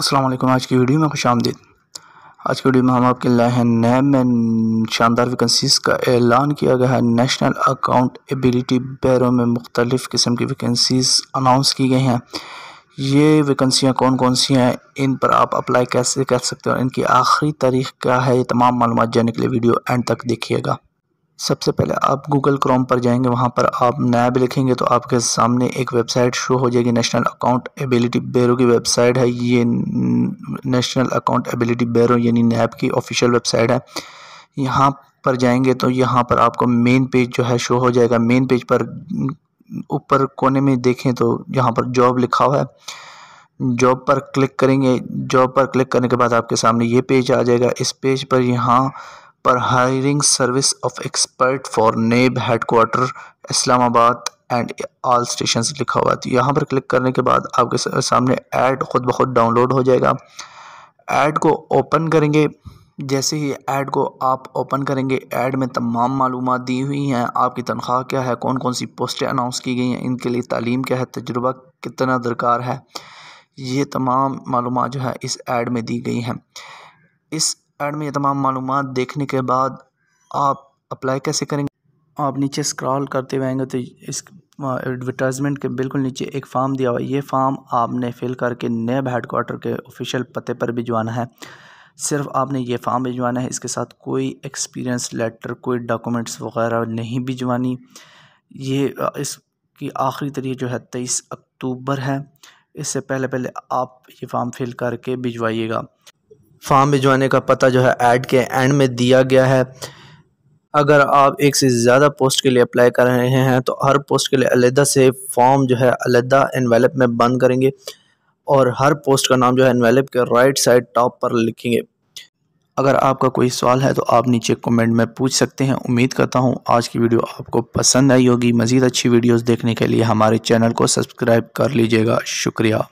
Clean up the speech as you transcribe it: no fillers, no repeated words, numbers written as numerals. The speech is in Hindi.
अस्सलाम वालेकुम। आज की वीडियो में खुशामदीद। आज की वीडियो में हम आपके लाए हैं नैब में शानदार वैकेंसीज़ का ऐलान किया गया है। नेशनल अकाउंटेबिलिटी ब्यूरो में मुख्तलिफ़ किस्म की वैकेंसीज़ अनाउंस की गई हैं। ये वैकेंसियाँ कौन कौन सी हैं, इन पर आप अप्लाई कैसे कर सकते हो, इनकी आखिरी तारीख़ क्या है, ये तमाम मालूमात जानने के लिए वीडियो एंड तक देखिएगा। सबसे पहले आप गूगल क्रोम पर जाएंगे, वहाँ पर आप नैब लिखेंगे तो आपके सामने एक वेबसाइट शो हो जाएगी। नेशनल अकाउंटेबिलिटी ब्यूरो की वेबसाइट है ये। नेशनल अकाउंटेबिलिटी ब्यूरो यानी नैब की ऑफिशियल वेबसाइट है। यहाँ पर जाएंगे तो यहाँ पर आपको मेन पेज जो है शो हो जाएगा। मेन पेज पर ऊपर कोने में देखें तो यहाँ पर जॉब लिखा हुआ है। जॉब पर क्लिक करेंगे। जॉब पर क्लिक करने के बाद आपके सामने ये पेज आ जाएगा। इस पेज पर यहाँ पर hiring service of expert for NAB headquarter Islamabad and all stations लिखा हुआ है। तो यहाँ पर क्लिक करने के बाद आपके सामने ऐड खुद ब खुद डाउनलोड हो जाएगा। ऐड को ओपन करेंगे। जैसे ही ऐड को आप ओपन करेंगे, ऐड में तमाम मालूमात दी हुई हैं। आपकी तनख्वाह क्या है, कौन कौन सी पोस्टें अनाउंस की गई हैं, इनके लिए तालीम क्या है, तजुर्बा कितना दरकार है, ये तमाम मालूमात जो है इस ऐड में दी गई हैं। इस ऐड में ये तमाम मालूमात देखने के बाद आप अप्लाई कैसे करेंगे, आप नीचे स्क्रॉल करते हुए आएंगे तो इस एडवर्टाइजमेंट के बिल्कुल नीचे एक फार्म दिया हुआ है। ये फार्म आपने फिल करके नेब हेडक्वार्टर के ऑफिशियल पते पर भिजवाना है। सिर्फ आपने ये फार्म भिजवाना है, इसके साथ कोई एक्सपीरियंस लेटर, कोई डॉक्यूमेंट्स वगैरह नहीं भिजवानी। ये इसकी आखिरी तारीख जो है 23 अक्टूबर है। इससे पहले आप ये फार्म फिल करके भिजवाइएगा। फार्म भिजवाने का पता जो है ऐड के एंड में दिया गया है। अगर आप एक से ज़्यादा पोस्ट के लिए अप्लाई कर रहे हैं तो हर पोस्ट के लिए अलग से फॉर्म जो है अलग एनवेलप में बंद करेंगे और हर पोस्ट का नाम जो है एनवेलप के राइट साइड टॉप पर लिखेंगे। अगर आपका कोई सवाल है तो आप नीचे कमेंट में पूछ सकते हैं। उम्मीद करता हूँ आज की वीडियो आपको पसंद आई होगी। मज़ीद अच्छी वीडियोस देखने के लिए हमारे चैनल को सब्सक्राइब कर लीजिएगा। शुक्रिया।